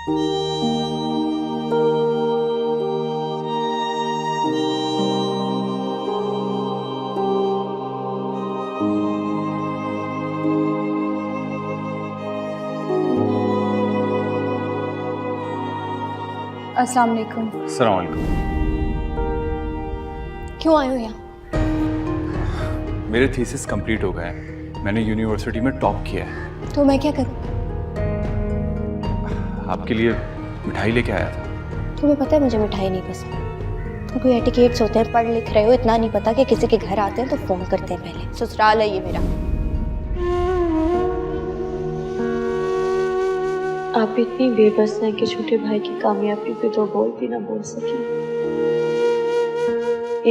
अस्सलाम वालेकुम। अस्सलाम वालेकुम। क्यों आए हो यहाँ? मेरे थीसिस कंप्लीट हो गए हैं। मैंने यूनिवर्सिटी में टॉप किया है। तो मैं क्या करूँ? आपके लिए मिठाई लेके आया था। तुम्हें पता है मुझे मिठाई नहीं पसंद। तो कोई एटिकेट्स होते हैं, पढ़ लिख रहे हो, इतना नहीं पता कि किसी के घर आते हैं तो फोन करते हैं पहले। ससुराल है ये मेरा। आप इतनी बेबस हैं कि छोटे भाई की कामयाबी पे दो बोल भी ना बोल सकी।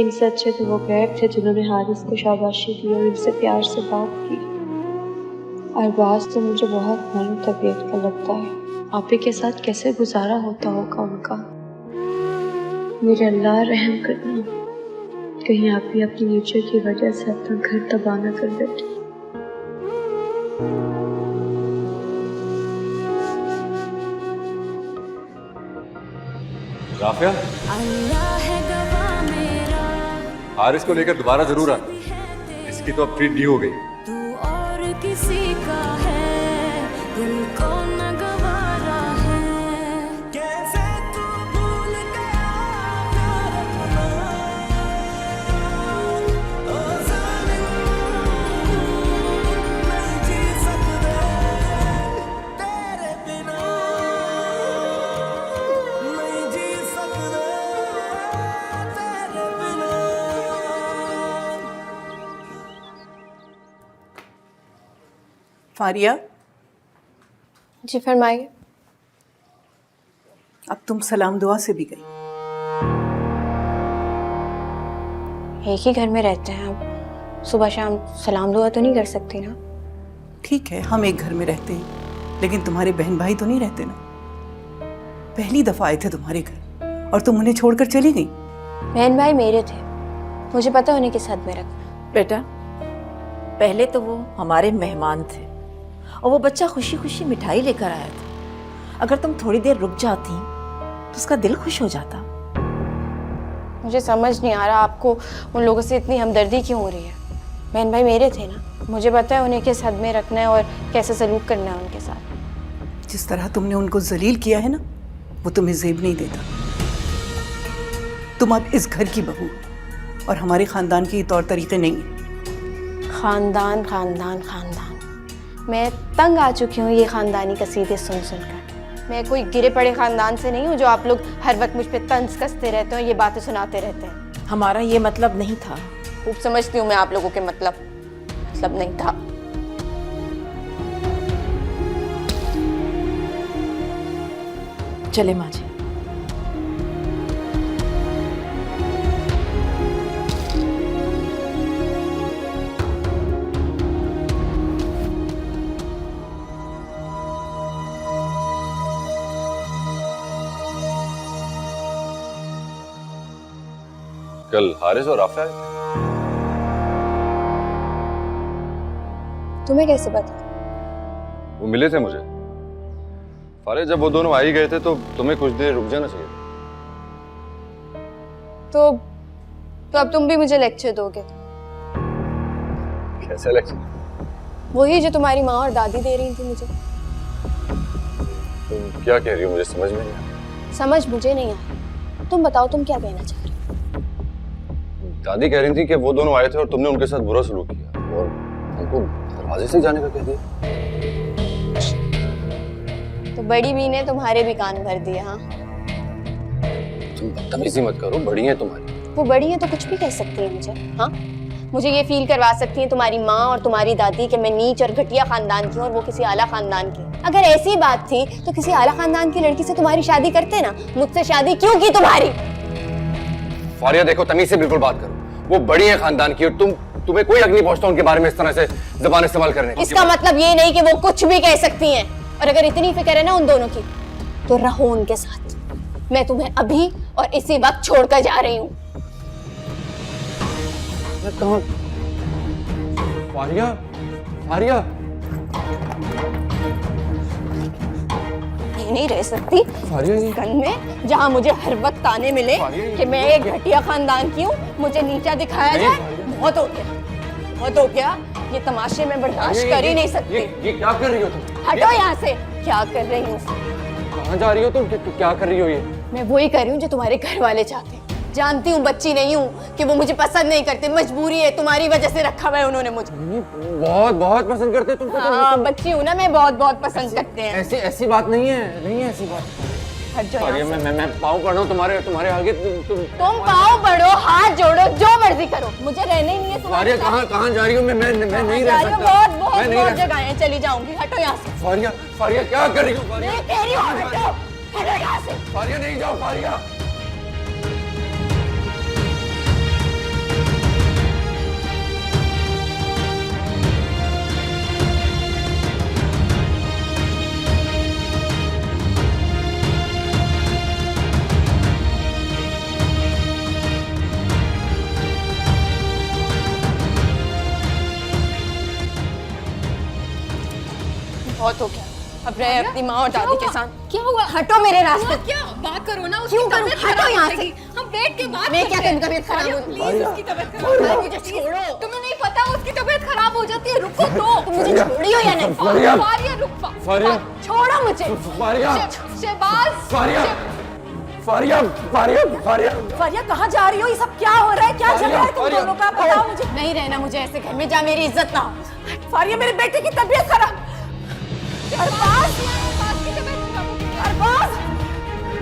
इनसे अच्छे तो वो गैब थे जिन्होंने हारिस को शाबाशी दी और इनसे प्यार से बात की। अरबाज तो मुझे बहुत मालूम तबीयत का लगता है। आप ही के साथ कैसे गुजारा होता होगा उनका। मेरे अल्लाह रहम करना, कहीं आप भी अपनी नेचर की वजह से अपना घर तबाह न कर बैठे। राफिया, हारिस को लेकर दोबारा जरूर आना। इसकी तो अब ट्रीट ड्यू हो गई। तू और किसी का है, दिल को न गवारा है। कैसे तू भूल गया ओ जालिम, नहीं जी सकते तेरे बिना, नहीं जी सकते तेरे बिना। फारिया, जी फरमाइए। अब तुम सलाम दुआ से भी गई। एक ही घर में रहते हैं, अब सुबह शाम सलाम दुआ तो नहीं कर सकती ना। ठीक है, हम एक घर में रहते हैं, लेकिन तुम्हारे बहन भाई तो नहीं रहते ना। पहली दफा आए थे तुम्हारे घर और तुम उन्हें छोड़कर चली गई। बहन भाई मेरे थे, मुझे पता है उन्हें किस हद में रखना। बेटा, पहले तो वो हमारे मेहमान थे और वो बच्चा खुशी खुशी मिठाई लेकर आया था। अगर तुम थोड़ी देर रुक जाती तो उसका दिल खुश हो जाता। मुझे समझ नहीं आ रहा आपको उन लोगों से इतनी हमदर्दी क्यों हो रही है। बहन भाई मेरे थे ना, मुझे पता है उन्हें किस हद में रखना है और कैसे सलूक करना है उनके साथ। जिस तरह तुमने उनको जलील किया है ना, वो तुम्हें जेब नहीं देता। तुम अब इस घर की बहू हो और हमारे खानदान के तौर तरीके नहीं है। खानदान खानदान खानदान, मैं तंग आ चुकी हूँ ये खानदानी कसीदे सुन सुनकर। मैं कोई गिरे पड़े खानदान से नहीं हूँ जो आप लोग हर वक्त मुझ पे तंज कसते रहते हो, ये बातें सुनाते रहते हैं। हमारा ये मतलब नहीं था। खूब समझती हूँ मैं आप लोगों के मतलब नहीं था। चले माँ जी। कल हारिस और राफिया तुम्हें कैसे पता? वो मिले थे मुझे। फारे, जब वो दोनों आ ही गए थे तो तुम्हें कुछ देर रुक जाना चाहिए। तो अब तुम भी मुझे लेक्चर दोगे? कैसे लेक्चर? वही जो तुम्हारी माँ और दादी दे रही थी मुझे। तुम क्या कह रही हो? मुझे समझ में नहीं आया। समझ मुझे नहीं आया, तुम बताओ तुम क्या कहना चाह रहे हो? दादी कह रही थी कि वो दोनों आए थे और तुमने उनके साथ बुरा सलूक किया और उनको दरवाजे से जाने का कह दिया। तो बड़ी भी ने तुम्हारे भी कान भर दिए। हाँ, तुम बदतमीजी मत करो, बड़ी है तुम्हारी। वो बड़ी है तो कुछ भी कह सकती है मुझे। हाँ, मुझे ये फील करवा सकती है तुम्हारी माँ और तुम्हारी दादी कि मैं नीच और घटिया खानदान की हूँ और वो किसी आला खानदान की। अगर ऐसी बात थी तो किसी आला खानदान की लड़की से तुम्हारी शादी करते ना। मुझसे शादी क्यों की तुम्हारी? फारिया, देखो, तमीज से बिल्कुल बात करो। वो बड़ी है खानदान की और तुम्हें कोई हक नहीं पहुंचता उनके बारे में इस तरह से जबान इस्तेमाल करने की। इसका मतलब ये नहीं कि वो कुछ भी कह सकती हैं। और अगर इतनी फिक्र है ना उन दोनों की तो रहो उनके साथ। मैं तुम्हें अभी और इसी वक्त छोड़कर जा रही हूँ। फारिया, फारिया, नहीं रह सकती इस घर में जहाँ मुझे हर वक्त ताने मिले कि मैं एक घटिया खानदान की हूँ, मुझे नीचा दिखाया जाए। बहुत हो गया, बहुत हो गया। ये तमाशे में बर्दाश्त कर ही नहीं सकती। ये क्या कर रही हो तुम? हटो यहाँ से। क्या कर रही हूँ? कहाँ जा रही हो तुम? क्या कर रही हो ये? मैं वही कर रही हूँ जो तुम्हारे घर वाले चाहते हैं। जानती हूँ बच्ची नहीं हूँ कि वो मुझे पसंद नहीं करते, मजबूरी है, तुम्हारी वजह से रखा हुआ है उन्होंने मुझे। बहुत बहुत पसंद करते तुम। हाँ, बच्ची हूँ ना मैं, बहुत बहुत पसंद करते हैं। ऐसी बात नहीं है, नहीं है ऐसी बात। हट जाओ यहाँ से। मैं पाँव पड़ रहा हूँ तुम्हारे आगे। तुम पाँव पड़ो, हाथ जोड़ो, जो मर्जी करो, मुझे रहना ही नहीं है तुम्हारे साथ। कहाँ जा रही हूँ? मैं नहीं रह सकता। बहुत बहुत मैं नहीं बहुत रह जगह है, चली जाऊंगी। हटो यहाँ से। फारिया क्या कर रही हो? मैं कह रही हूँ हटो, हटो यहाँ से। फारिया नहीं जाओ, फारिया। बहुत हो गया, अब रहे अपनी माँ और दादी के साथ। क्या हुआ? हटो मेरे रास्ते। क्या बात करो ना, उसकी क्यों करूं? तबीयत हटो खराब यहाँ हो से। जाएगी। हम बैठ के बात मैं क्या करते हैं। करूं? तबीयत खराब हो प्लीज उसकी तबीयत खराब हो मुझे छोड़ो। तुम्हें नहीं पता उसकी तबीयत खराब हो जाती है, रुको तो। तुम मुझे छोड़ी हो या नहीं? फारिया रुक। फारिया छोड़ो मुझे। फारिया शहबाज। फारिया फारिया कहाँ जा रही हो? ये सब क्या हो रहा है? क्या चल रहा है तुम दोनों का? बताओ मुझे। नहीं रहना मुझे ऐसे घर में, जा मेरी इज्जत ना हो। फारिया, मेरे बेटे की तबीयत खराब। अरबाज, अरबाज,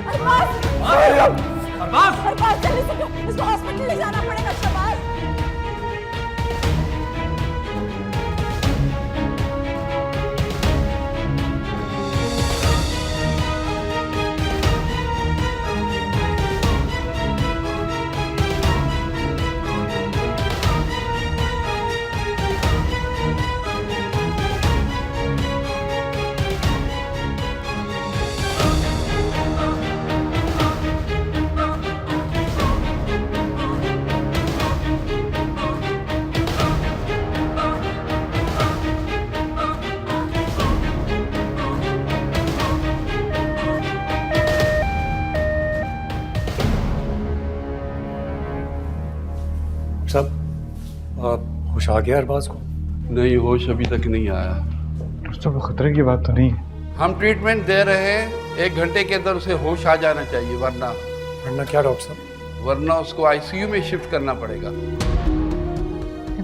अरबाज, अरबाज, जल्दी से इसको हॉस्पिटल ले जाना पड़ेगा। शहबाज, साहब, आप होश आ गया अरबाज को? नहीं, होश अभी तक नहीं आया। तो खतरे की बात तो नहीं है? हम ट्रीटमेंट दे रहे हैं, 1 घंटे के अंदर उसे होश आ जाना चाहिए, वरना क्या डॉक्टर साहब? वरना उसको आईसीयू में शिफ्ट करना पड़ेगा।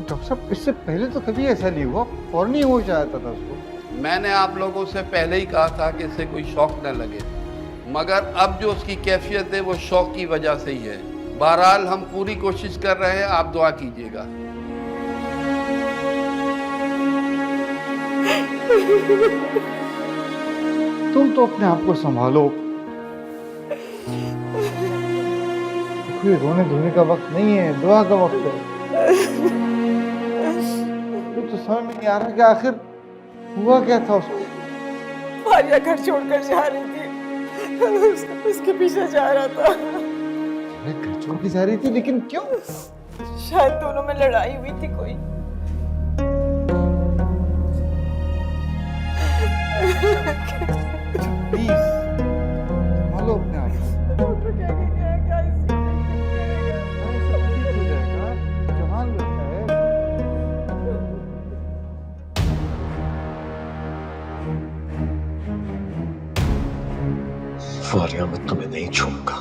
डॉक्टर साहब, इससे पहले तो कभी ऐसा नहीं हुआ, फौरन ही हो जाता था उसको। मैंने आप लोगों से पहले ही कहा था कि इसे कोई शौक न लगे, मगर अब जो उसकी कैफियत है वो शौक की वजह से ही है। बहरहाल हम पूरी कोशिश कर रहे हैं, आप दुआ कीजिएगा। तुम तो अपने आप को संभालो। कोई रोने धोने का वक्त नहीं है, दुआ का वक्त है। ये तो समझ में नहीं आ रहा कि आखिर हुआ क्या था उसको। फारिया घर छोड़कर जा रही थी, उसके पीछे जा रहा था। घर छोड़ के जा रही थी, लेकिन क्यों? शायद दोनों में लड़ाई हुई थी कोई। प्लीज संभालो अपने आप को। सब ठीक हो जाएगा, जवान लड़का है। फारिया, मैं तुम्हें नहीं छोड़ूंगा।